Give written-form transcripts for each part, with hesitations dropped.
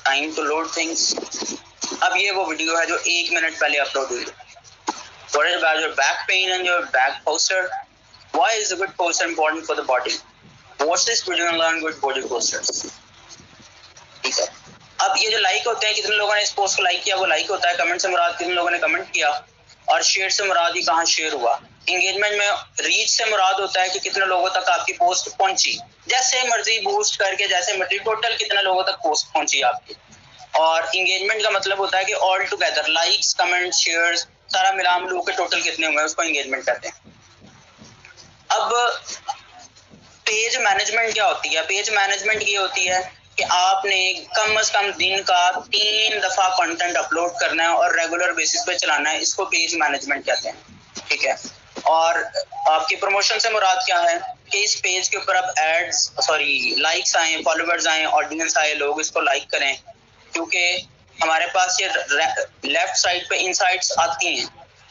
Time to load things. अब ये वो वीडियो है जो 1 मिनट पहले अपलोड हुई। What is about your back pain and your back posture? Why is a good posture important for the body? Watch this video and learn good body postures. ठीक है। अब ये जो लाइक होते हैं, कितने लोगों ने इस पोस्ट को लाइक किया, वो लाइक होता है। कमेंट से मुराद कितने लोगों ने कमेंट किया, और शेयर से मुराद ही कहाँ शेयर हुआ। इंगेजमेंट में रीच से मुराद होता है कि कितने लोगों तक आपकी पोस्ट पहुंची। जैसे मर्जी बूस्ट करके, जैसे मर्जी टोटल कितने लोगों तक पोस्ट पहुंची आपकी। और इंगेजमेंट का मतलब होता है कि all together likes, comment, shares सारा मिला मिलू के टोटल कितने हुए, उसको इंगेजमेंट कहते हैं। अब पेज मैनेजमेंट क्या होती है? पेज मैनेजमेंट ये होती है कि आपने कम से कम दिन का 3 दफा कंटेंट अपलोड करना है और रेगुलर बेसिस पे चलाना है। इसको पेज मैनेजमेंट कहते हैं, ठीक है। और आपकी प्रमोशन से मुराद क्या है कि इस पेज के ऊपर अब लाइक्स आए, फॉलोवर्स आए, ऑडियंस आए, लोग इसको लाइक करें, क्योंकि हमारे पास ये लेफ्ट साइड पे इनसाइट्स आती हैं,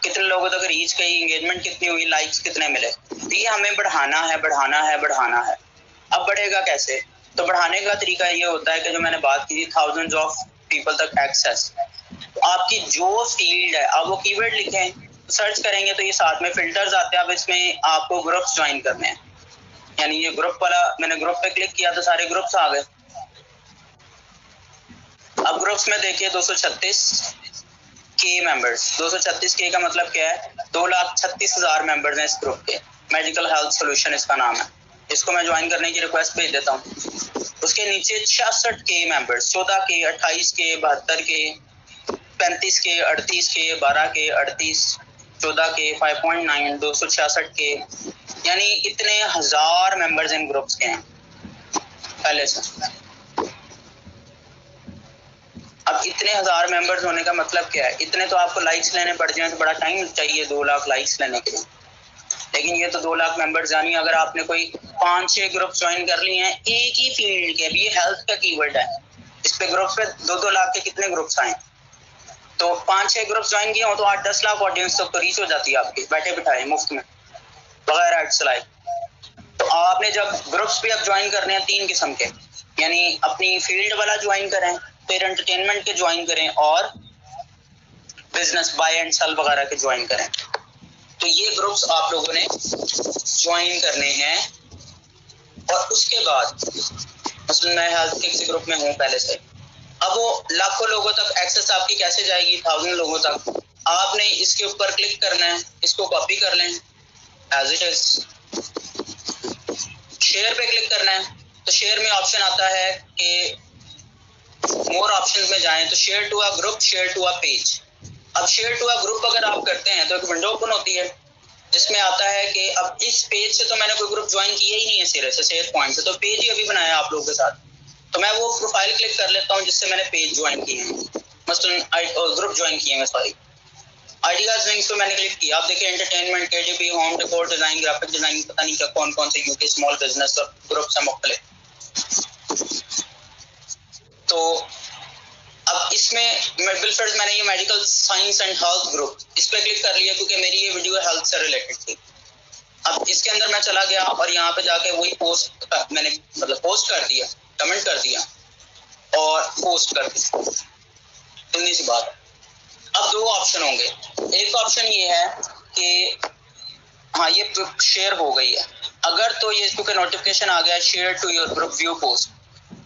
कितने लोगों तक रीच गई, एंगेजमेंट कितनी हुई, लाइक्स कितने मिले। ये हमें बढ़ाना है, बढ़ाना है, बढ़ाना है। अब बढ़ेगा कैसे? तो बढ़ाने का तरीका ये होता है कि जो मैंने बात की थी, थाउजेंड्स ऑफ पीपल तक एक्सेस। तो आपकी जो फील्ड है, आप वो कीवर्ड लिखें, सर्च करेंगे तो ये साथ में फिल्टर्स आते हैं। अब इसमें आपको ग्रुप्स ज्वाइन करने हैं, यानी ये ग्रुप वाला, मैंने ग्रुप पे क्लिक किया तो सारे ग्रुप्स आ गए। अब ग्रुप्स में देखिए 236 के मेंबर्स। 236 के का मतलब क्या है? 2,36,000 मेंबर्स हैं इस ग्रुप के। मेडिकल हेल्थ सोल्यूशन इसका नाम है। इसको मैं ज्वाइन करने की रिक्वेस्ट भेज देता हूँ। उसके नीचे 66 के मेंबर्स, 14 के, 28 के, 72 के, 35 के, 38 के, 12 के, 38, 14 के, 5.9, 266 के, यानी इतने हजार मेंबर्स इन ग्रुप्स के हैं पहले से। अब इतने हजार मेंबर्स होने का मतलब क्या है? इतने तो आपको लाइक्स लेने पड़ जाए तो बड़ा टाइम चाहिए 2 लाख लाइक्स लेने के लिए। लेकिन ये तो 2 लाख मेंबर्स, यानी अगर आपने कोई 5-6 ग्रुप ज्वाइन कर लिए हैं एक ही फील्ड के, अभी ये हेल्थ का कीवर्ड है, इस पे ग्रुप पे 2-2 लाख के कितने ग्रुप्स आए, तो 5-6 ग्रुप ज्वाइन किए हो तो 8-10 लाख ऑडियंस तक तो रीच हो जाती है आपकी, बैठे बिठाए मुफ्त में, बगैर एड चलाए। तो आपने जब ग्रुप्स भी अब ज्वाइन करने हैं 3 किस्म के, यानी अपनी फील्ड वाला ज्वाइन करें, फिर एंटरटेनमेंट के ज्वाइन करें, और बिजनेस बाय एंड सेल वगैरह के ज्वाइन करें। तो ये ग्रुप्स आप लोगों ने ज्वाइन करने हैं। और उसके बाद मसलन मैं हेल्थ के किसी ग्रुप में हूँ पहले से, अब वो लाखों लोगों तक एक्सेस आपकी कैसे जाएगी, 1000 लोगों तक। आपने इसके ऊपर क्लिक करना है, इसको कॉपी कर लें एज इट इज, शेयर पे क्लिक करना है। तो शेयर में ऑप्शन आता है कि मोर ऑप्शंस में जाएं तो share to a group, share to a page. अब शेयर टू अ ग्रुप अगर आप करते हैं तो एक विंडो ओपन होती है जिसमें आता है कि अब इस पेज से तो मैंने कोई ग्रुप ज्वाइन किया ही नहीं है सिरे से, सेव पॉइंट से, तो पेज ही अभी बनाया आप लोगों के साथ। तो मैं वो प्रोफाइल क्लिक कर लेता हूँ जिससे मैंने पेज ज्वाइन किए हैं, मसलन ग्रुप ज्वाइन किए हैं, सॉरी आइडियाज लिंक्स पे मैंने क्लिक किया। आप देखिए entertainment, KDP, home decor, design, graphic designing, पता नहीं क्या कौन कौन से यूके स्मॉल बिजनेस और ग्रुप्स हैं मुख्तलिफ। तो अब इसमें बिलफर्ज मैंने ये medical science and health group इस पे क्लिक कर लिया क्योंकि मेरी ये वीडियो हेल्थ से रिलेटेड थी। अब इसके अंदर मैं चला गया और यहाँ पे जाके वही पोस्ट मैंने पोस्ट कर दिया, कमेंट कर दिया और पोस्ट कर दी, इतनी सी बात। अब 2 ऑप्शन होंगे। एक ऑप्शन ये है कि हाँ ये शेयर हो गई है, अगर तो ये क्योंकि नोटिफिकेशन आ गया share to your group view post.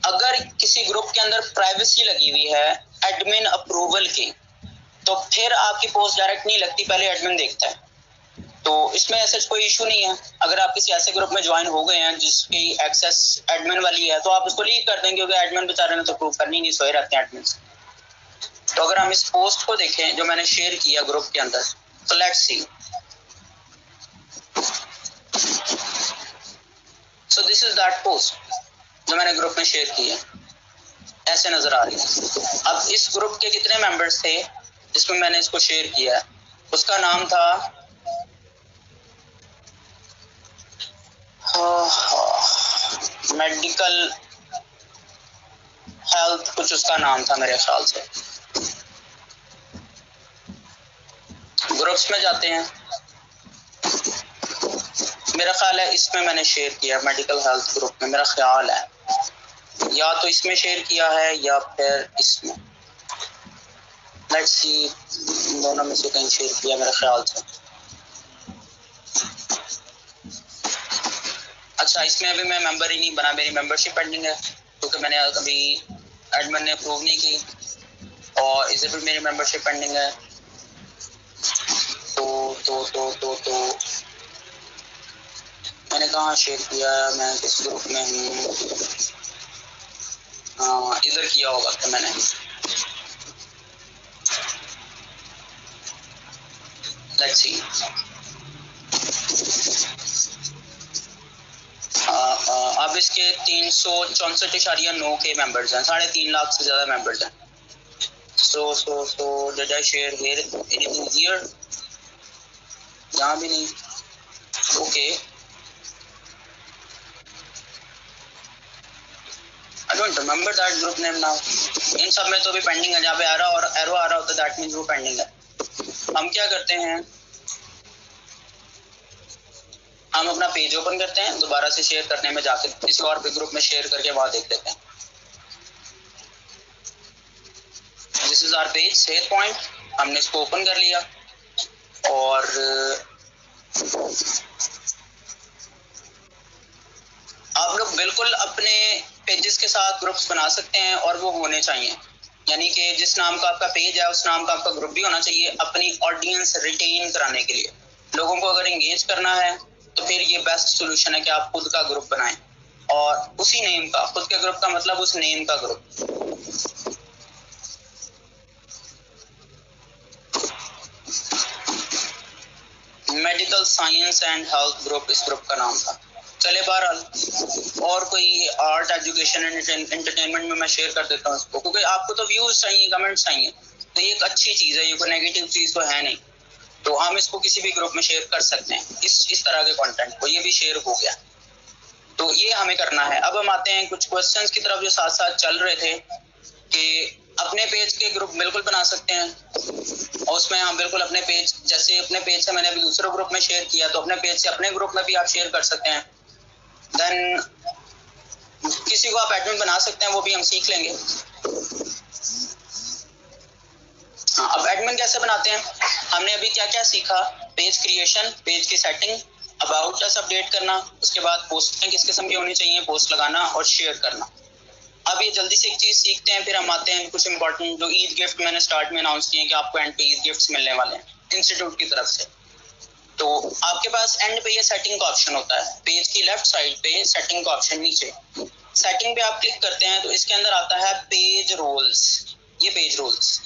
अगर किसी ग्रुप के अंदर प्राइवेसी लगी हुई है एडमिन अप्रूवल की, तो फिर आपकी पोस्ट डायरेक्ट नहीं लगती, पहले एडमिन देखता है। तो इसमें ऐसा कोई इशू नहीं है। अगर आप किसी ऐसे ग्रुप में ज्वाइन हो गए हैं जिसकी एक्सेस एडमिन वाली है तो आप उसको लीव कर देंगे, क्योंकि एडमिन बेचारे ने तो प्रूव करनी नहीं, सोए रहते हैं एडमिन से। तो अगर हम इस पोस्ट को देखें जो मैंने शेयर किया ग्रुप के अंदर, तो let's see. So this is that post जो मैंने ग्रुप में शेयर की है, ऐसे नजर आ रही है। अब इस ग्रुप के कितने मेंबर्स थे जिसमें मैंने इसको शेयर किया है, उसका नाम था मेडिकल हेल्थ, कुछ उसका नाम था मेरे ख्याल से। ग्रुप्स में जाते हैं, मेरा ख्याल है इसमें मैंने शेयर किया मेडिकल हेल्थ ग्रुप में, मेरा ख्याल है। या तो इसमें शेयर किया है या फिर इसमें। लेट्स सी, दोनों में से कहीं शेयर किया मेरा ख्याल से। अच्छा, इसमें अभी मैं मेंबर ही नहीं बना, मेरी मेंबरशिप पेंडिंग है क्योंकि मैंने अभी एडमिन ने अप्रूव नहीं की और इसे भी मेरी मेंबरशिप पेंडिंग है। तो मैंने कहाँ शेयर किया है, मैं किस ग्रुप में हूँ? हाँ, इधर किया होगा तो मैंने। Let's see. अब इसके 364.9 के मेंबर्स हैं, 3.5 लाख से ज्यादा मेंबर्स हैं। So did I share here anything here? यहाँ भी नहीं। Okay. I don't remember that group name now. इन सब में तो भी पेंडिंग है, जहाँ पे एरो आ रहा होता है दैट मीन्स वो पेंडिंग है। हम क्या करते हैं, हम अपना पेज ओपन करते हैं, दोबारा से शेयर करने में जाके किसी और ग्रुप में शेयर करके वहां देख लेते हैं। This is our page save point, हमने इसको ओपन कर लिया और आप लोग बिल्कुल अपने पेजेस के साथ ग्रुप्स बना सकते हैं और वो होने चाहिए, यानी कि जिस नाम का आपका पेज है उस नाम का आपका ग्रुप भी होना चाहिए अपनी ऑडियंस रिटेन कराने के लिए। लोगों को अगर एंगेज करना है तो फिर ये बेस्ट सोल्यूशन है कि आप खुद का ग्रुप बनाएं और उसी नेम का, खुद के ग्रुप का मतलब उस नेम का group. Medical science and health group इस ग्रुप का नाम था। चले बहरहाल, और कोई आर्ट एजुकेशन एंड एंटरटेनमेंट में मैं शेयर कर देता हूँ इसको, क्योंकि आपको तो व्यूज चाहिए, कमेंट्स चाहिए, तो ये एक अच्छी चीज है, ये कोई नेगेटिव चीज तो है नहीं। तो हम इसको किसी भी ग्रुप में शेयर कर सकते हैं, इस तरह के कंटेंट को। ये भी शेयर हो गया, तो ये हमें करना है। अब हम आते हैं कुछ क्वेश्चंस की तरफ जो साथ साथ चल रहे थे कि अपने पेज के ग्रुप बिल्कुल बना सकते हैं और उसमें हम बिल्कुल अपने पेज, जैसे अपने पेज से मैंने अभी दूसरे ग्रुप में शेयर किया तो अपने पेज से अपने ग्रुप में भी आप शेयर कर सकते हैं। देन किसी को आप एडमिन बना सकते हैं, वो भी हम सीख लेंगे। हाँ, अब एडमिन कैसे बनाते हैं, हमने अभी क्या क्या सीखा, पेज क्रिएशन, पेज की सेटिंग, अबाउट अस अपडेट करना, उसके बाद पोस्टें किस किस्म की होनी चाहिए, पोस्ट लगाना और शेयर करना। अब ये जल्दी से एक चीज सीखते हैं, फिर हम आते हैं कुछ इंपॉर्टेंट जो ईद गिफ्ट मैंने स्टार्ट में अनाउंस किए कि आपको एंड पे ईद गिफ्ट्स मिलने वाले हैं इंस्टीट्यूट की तरफ से। तो आपके पास एंड पे ये सेटिंग का ऑप्शन होता है, पेज की लेफ्ट साइड पे सेटिंग का ऑप्शन नीचे, सेटिंग पे आप क्लिक करते हैं तो इसके अंदर आता है पेज रोल्स। ये पेज रोल्स,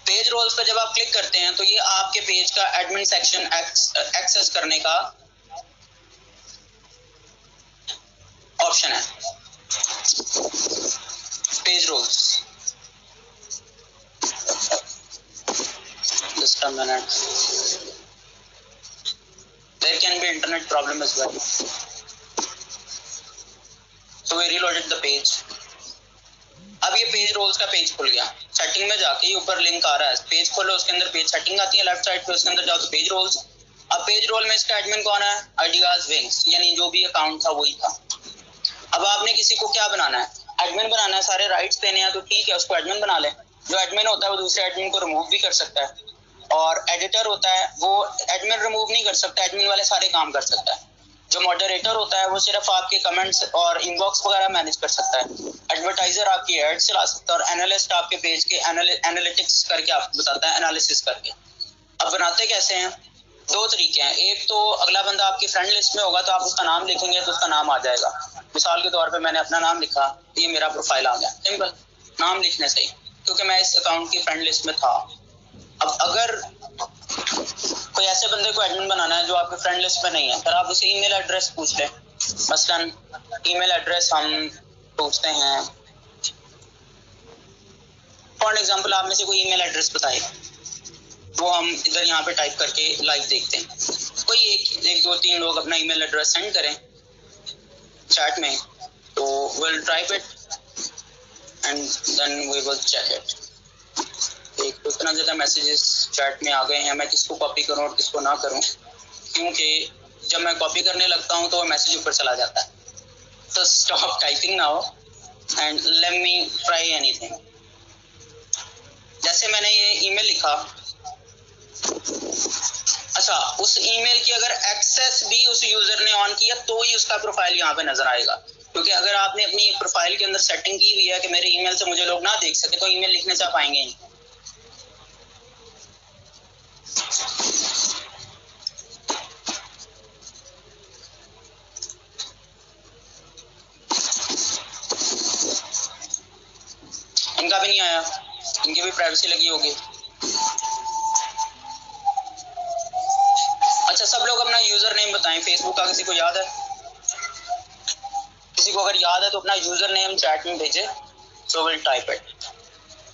पेज रोल्स पर जब आप क्लिक करते हैं तो ये आपके पेज का एडमिन सेक्शन एक्सेस करने का ऑप्शन है, page roles. Just a minute. There can be internet problem as well. So we reloaded the page. अब ये पेज रोल्स का पेज खुल गया, सेटिंग में जाके ऊपर लिंक आ रहा है, पेज खोलो, उसके अंदर पेज सेटिंग आती है लेफ्ट साइड पे, उसके अंदर जाओ तो पेज रोल्स। अब पेज रोल में इसका एडमिन कौन है, आइडियाज विंग्स, यानी जो भी अकाउंट था वही था। अब आपने किसी को क्या बनाना है, एडमिन बनाना है, सारे राइट्स देने हैं तो ठीक है, उसको एडमिन बना ले। जो एडमिन होता है वो दूसरे एडमिन को रिमूव भी कर सकता है, और एडिटर होता है वो एडमिन रिमूव नहीं कर सकता, एडमिन वाले सारे काम कर सकता है। जो मॉडरेटर होता है वो सिर्फ आपके कमेंट्स और इनबॉक्स वगैरह मैनेज कर सकता है। एडवर्टाइजर आपकी एड चला सकता है और एनालिस्ट आपके पेज के एनालिटिक्स करके आपको बताता है, एनालिसिस करके। अब बनाते कैसे हैं, दो तरीके हैं। एक तो अगला बंदा आपकी फ्रेंड लिस्ट में होगा तो आप उसका नाम लिखेंगे तो उसका नाम आ जाएगा। मिसाल के तौर पे मैंने अपना नाम लिखा, ये मेरा प्रोफाइल आ गया, सिंपल, नाम लिखने से ही, क्योंकि मैं इस अकाउंट की फ्रेंड लिस्ट में था। अब अगर कोई ऐसे बंदे को एडमिन बनाना है जो आपके फ्रेंड लिस्ट में नहीं है, फिर आप उसे ईमेल एड्रेस पूछ लें। मसलन ईमेल एड्रेस हम पूछते हैं, फॉर एग्जांपल आप में से कोई ईमेल एड्रेस बताए, वो हम इधर यहाँ पे टाइप करके लाइव देखते हैं। कोई एक दो तीन लोग अपना ईमेल एड्रेस सेंड करें चैट में, तो will type it and then we will check it. एक तो इतना ज़्यादा मैसेजेस चैट में आ गए हैं, मैं किसको कॉपी करूं और किसको ना करूं, क्योंकि जब मैं कॉपी करने लगता हूं तो वो मैसेज ऊपर चला जाता है। So stop typing now and let me try anything. जैसे मैंने ये ईमेल लिखा, अच्छा उस ईमेल की अगर एक्सेस भी उस यूजर ने ऑन किया तो ही उसका प्रोफाइल यहाँ पे नजर आएगा, क्योंकि अगर आपने अपनी प्रोफाइल के अंदर सेटिंग की हुई है कि मेरे ईमेल से मुझे लोग ना देख सके तो ईमेल लिखने से आप आएंगे नहीं। इनका भी नहीं आया, इनकी भी प्राइवेसी लगी होगी। अच्छा सब लोग अपना यूजर नेम बताएं फेसबुक का, किसी को याद है? किसी को अगर याद है तो अपना यूजर नेम चैट में भेजे, so will type it.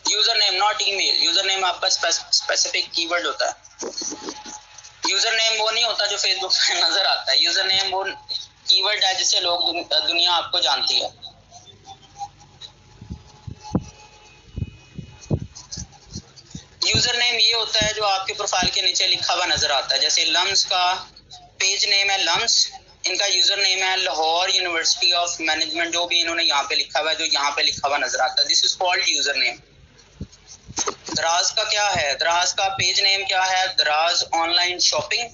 User name not email, user name आपका स्पेसिफिक कीवर्ड होता है। यूजर नेम वो नहीं होता जो फेसबुक पे नजर आता है, यूजर नेम वो कीवर्ड है जिससे लोग दुनिया आपको जानती है। यूजर नेम ये होता है जो आपके प्रोफाइल के नीचे लिखा हुआ नजर आता है, जैसे लम्स का पेज नेम है लम्स, इनका यूजर नेम है लाहौर यूनिवर्सिटी ऑफ मैनेजमेंट, जो भी इन्होंने यहाँ पे लिखा हुआ है, जो यहाँ पे लिखा हुआ नजर आता है, this is called user name. दराज का क्या है? दराज का पेज नेम क्या है? Daraz online shopping,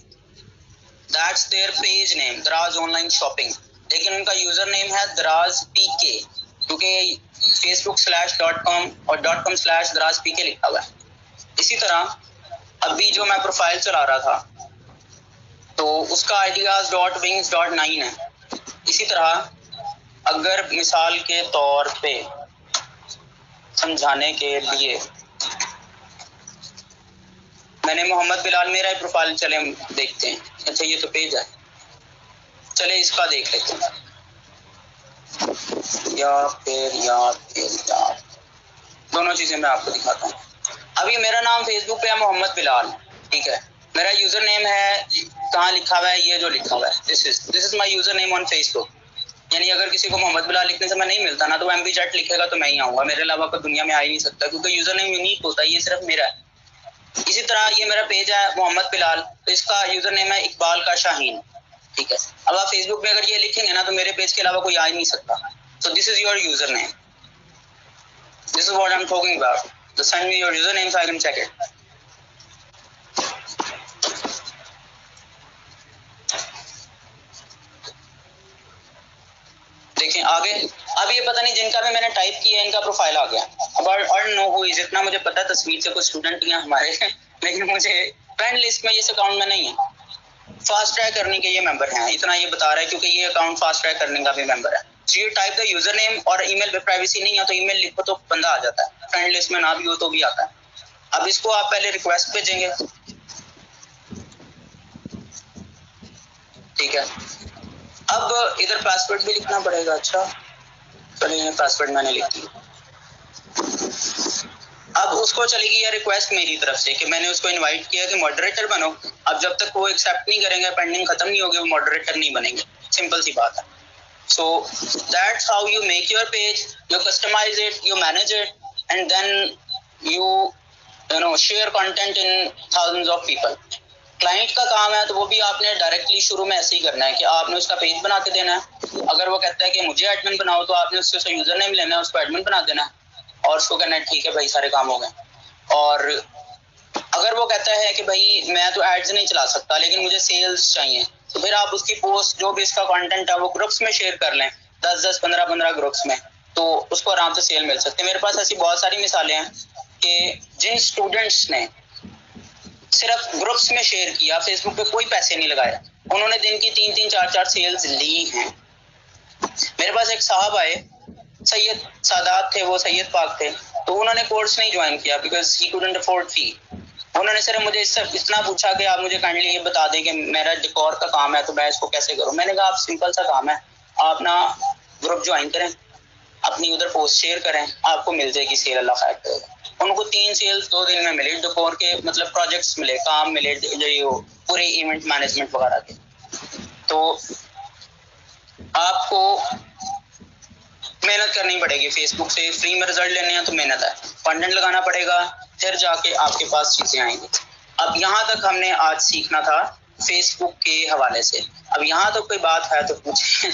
that's their page name, Daraz online shopping. लेकिन उनका यूजर नेम है दराज पीके, क्योंकि facebook/.com और .com/दराज पीके लिखा हुआ है। इसी तरह अभी जो मैं प्रोफाइल चला रहा था तो उसका ideas.wings.9 है। इसी तरह अगर मिसाल के तौर पे समझाने के लिए मैंने मोहम्मद बिलाल, मेरा ही प्रोफाइल चले देखते हैं। अच्छा ये तो पेज है, चले इसका देख लेते हैं, या फिर दोनों चीजें मैं आपको दिखाता हूँ। अभी मेरा नाम फेसबुक पे है मोहम्मद बिलाल, ठीक है। मेरा यूजर नेम है, कहाँ लिखा हुआ है? ये जो लिखा हुआ है, this is my user name on Facebook. यानी अगर किसी को मोहम्मद बिलाल लिखने से मैं नहीं मिलता ना, तो वो MB जट लिखेगा तो मैं ही आऊँगा, मेरे अलावा कोई दुनिया में आ ही नहीं सकता, क्योंकि यूजर नेम यूनिक होता है, ये सिर्फ मेरा है। इसी तरह ये मेरा पेज है मोहम्मद बिलाल, तो इसका यूजर नेम है इकबाल का शाहीन, ठीक है। अब आप फेसबुक में अगर ये लिखेंगे ना तो मेरे पेज के अलावा कोई आ ही नहीं सकता। So this is your user name, this is what I am talking about. So send me your username so I can check it. देखिए आगे, अब ये पता नहीं जिनका भी मैंने टाइप किया इनका प्रोफाइल आ गया। अब आई नो हु इज, इतना मुझे पता है तस्वीर से कुछ स्टूडेंट हैं हमारे लेकिन मुझे फ्रेंड लिस्ट में ये अकाउंट में नहीं है। फास्ट ट्रैक करने के ये मेंबर हैं, इतना ये बता रहा है क्योंकि ये अकाउंट फास्ट ट्रैक करने का भी मेंबर है। So you type the user name, और ईमेल पे प्राइवेसी नहीं है तो ईमेल लिखो तो बंदा आ जाता है, फ्रेंड लिस्ट में ना भी हो तो भी आता है। अब इसको आप पहले रिक्वेस्ट भेजेंगे, ठीक है। अब इधर पासवर्ड भी लिखना पड़ेगा। अच्छा चलिए पासवर्ड मैंने लिख दिया। अब उसको चलेगी ये रिक्वेस्ट मेरी तरफ से कि मैंने उसको इनवाइट किया कि मॉडरेटर बनो। अब जब तक वो एक्सेप्ट नहीं करेंगे, पेंडिंग खत्म नहीं होगी, वो मॉडरेटर नहीं बनेंगे, सिंपल सी बात है। So that's how you make your page, you customize it, you manage it, and then you share content in thousands of people. Client का काम है तो वो भी आपने डायरेक्टली शुरू में ऐसे ही करना है कि आपने उसका पेज बना के देना है। अगर वो कहता है कि मुझे एडमिन बनाओ तो आपने उससे यूजर नेम लेना है, उसको एडमिन बना देना है और उसको कहना है ठीक है भाई सारे काम हो गए। और अगर वो कहता है कि भाई मैं तो एड्स नहीं चला सकता लेकिन मुझे सेल्स चाहिए, तो फिर आप उसकी पोस्ट जो भी इसका कंटेंट है वो ग्रुप्स में शेयर कर लें, 10-10, 15-15 ग्रुप्स में, तो उसको आराम से सेल मिल सकती है। मेरे पास ऐसी बहुत सारी मिसालें हैं कि जिन स्टूडेंट्स ने सिर्फ ग्रुप्स में शेयर किया, फेसबुक पे कोई पैसे नहीं लगाया, उन्होंने दिन की 3-3, 4-4 सेल्स ली हैं। मेरे पास एक साहब आए, सैयद सादात थे, वो सैयद पाक थे, तो उन्होंने कोर्स नहीं ज्वाइन किया बिकॉज ही कुडंट अफोर्ड फी। उन्होंने सिर्फ मुझे इतना पूछा कि आप मुझे काइंडली ये बता दें कि मेरा डेकोर का काम है तो मैं इसको कैसे करूं। मैंने कहा आप सिंपल सा काम है, आप ना ग्रुप ज्वाइन करें, अपनी उधर पोस्ट शेयर करें, आपको मिल जाएगी सेल, अल्लाह खैर करेगा। उनको 3 सेल्स 2 दिन में मिले, डेकोर के मतलब प्रोजेक्ट्स मिले, काम मिले, जो पूरे इवेंट मैनेजमेंट वगैरह के। तो आपको मेहनत करनी पड़ेगी, फेसबुक से फ्री में रिजल्ट लेने हैं तो मेहनत है, कंटेंट लगाना पड़ेगा, फिर जाके आपके पास चीजें आएंगी। अब यहाँ तक हमने आज सीखना था फेसबुक के हवाले से। अब यहाँ तक कोई बात है तो पूछिए।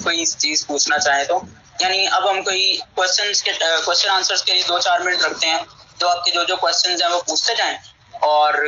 कोई चीज पूछना चाहें तो, यानी अब हम कोई क्वेश्चन आंसर्स के लिए 2-4 मिनट रखते हैं, तो आपके जो क्वेश्चंस हैं वो पूछते जाएं और